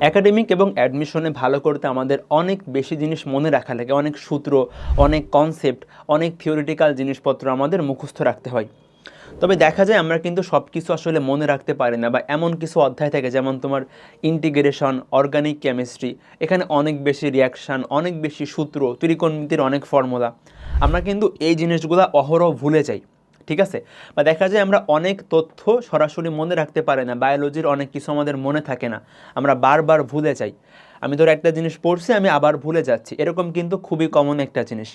Academic এবং অ্যাডমিশনে ভালো করতে আমাদের অনেক বেশি জিনিস মনে রাখা লাগে, অনেক সূত্র, অনেক কনসেপ্ট, অনেক থিওরিটিক্যাল জিনিসপত্র আমাদের মুখস্থ রাখতে হয়। তবে দেখা যায় আমরা কিন্তু সব কিছু আসলে মনে রাখতে পারি না, বা এমন কিছু অধ্যায় থাকে যেমন তোমার ইন্টিগ্রেশন, অর্গানিক কেমিস্ট্রি, এখানে অনেক বেশি রিয়াকশান, অনেক বেশি সূত্র, ত্রিকোণমিতির অনেক ফর্মুলা, আমরা কিন্তু এই জিনিসগুলো অহরহ ভুলে যাই। ঠিক আছে, বা দেখা যায় আমরা অনেক তথ্য সরাসরি মনে রাখতে পারি না, বায়োলজির অনেক কিছু আমাদের মনে থাকে না, আমরা বারবার ভুলে যাই। আমি ধরো একটা জিনিস পড়ছি, আমি আবার ভুলে যাচ্ছি, এরকম কিন্তু খুবই কমন একটা জিনিস।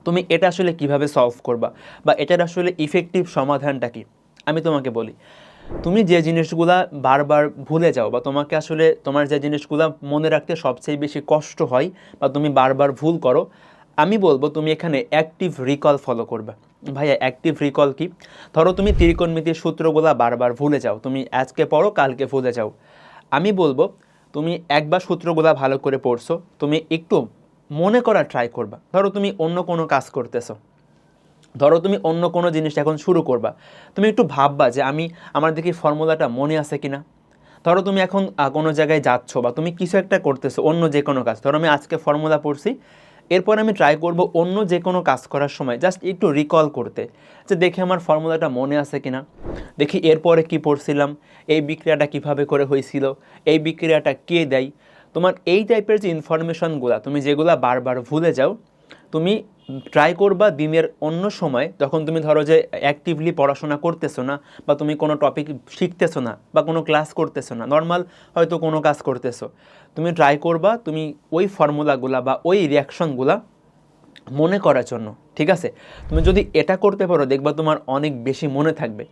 তুমি এটা আসলে কিভাবে সলভ করবা, বা এটার আসলে ইফেক্টিভ সমাধানটা কি, আমি তোমাকে বলি। তুমি যে জিনিসগুলা বারবার ভুলে যাও, বা তোমাকে আসলে তোমার যে জিনিসগুলা মনে রাখতে সবচেয়ে বেশি কষ্ট হয়, বা তুমি বারবার ভুল করো, আমি বলবো তুমি এখানে অ্যাক্টিভ রিকল ফলো করবে। ভাইয়া অ্যাক্টিভ রিকল কি? ধরো তুমি ত্রিকোণমিতির সূত্রগুলা বারবার ভুলে যাও, তুমি আজকে পড়ো কালকে ভুলে যাও, আমি বলবো তুমি একবার সূত্রগুলা ভালো করে পড়ছো, তুমি একটু মনে করার ট্রাই করবা। ধরো তুমি অন্য কোনো কাজ করতেছো, ধরো তুমি অন্য কোনো জিনিস এখন শুরু করবা, তুমি একটু ভাববা যে আমার দেখি ফর্মুলাটা মনে আছে কিনা। ধরো তুমি এখন কোনো জায়গায় যাচ্ছ, বা তুমি কিছু একটা করতেছো, অন্য যে কোনো কাজ, ধরো আমি আজকে ফর্মুলা পড়ছি, এরপর আমি ট্রাই করব অন্য যে কোনো কাজ করার সময় জাস্ট একটু রিকল করতে, যে দেখি আমার ফর্মুলাটা মনে আছে কিনা, দেখি এরপরে কি পড়ছিলাম, এই বিক্রিয়াটা কিভাবে করে হয়েছিল, এই বিক্রিয়াটা কে দেয়। তোমার এই টাইপের যে ইনফরমেশনগুলো তুমি যেগুলা বারবার ভুলে যাও, তুমি ট্রাই করবা দিনের অন্য সময়, যখন তুমি ধরো যে অ্যাক্টিভলি পড়াশোনা করতেছো না, বা তুমি কোনো টপিক শিখতেছো না, বা কোনো ক্লাস করতেছো না, নর্মাল হয়তো কোনো কাজ করতেছো, তুমি ট্রাই করবা তুমি ওই ফর্মুলাগুলা বা ওই রিয়াকশনগুলা মনে করার জন্য। ঠিক আছে, তুমি যদি এটা করতে পারো দেখবা তোমার অনেক বেশি মনে থাকবে।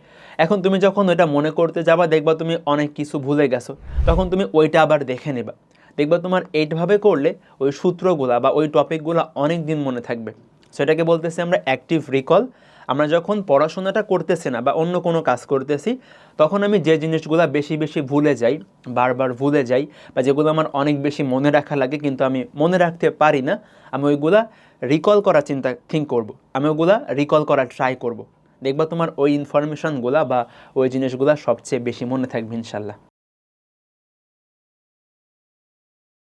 এখন তুমি যখন ওইটা মনে করতে যাবা, দেখবা তুমি অনেক কিছু ভুলে গেছো, তখন তুমি ওইটা আবার দেখে নেবা, দেখবা তোমার এইভাবে করলে ওই সূত্রগুলা বা ওই টপিকগুলা অনেক দিন মনে থাকবে। সেটাকে বলতেছি আমরা অ্যাক্টিভ রিকল। আমরা যখন পড়াশোনাটা করতেছি না বা অন্য কোনো কাজ করতেছি, তখন আমি যে জিনিসগুলো বেশি বেশি ভুলে যাই, বারবার ভুলে যাই, বা যেগুলো আমার অনেক বেশি মনে রাখা লাগে কিন্তু আমি মনে রাখতে পারি না, আমি ওইগুলা রিকল করার থিঙ্ক করব, আমি ওগুলা রিকল করার ট্রাই করব। দেখবা তোমার ওই ইনফরমেশনগুলা বা ওই জিনিসগুলা সবচেয়ে বেশি মনে থাকবে ইনশাল্লাহ।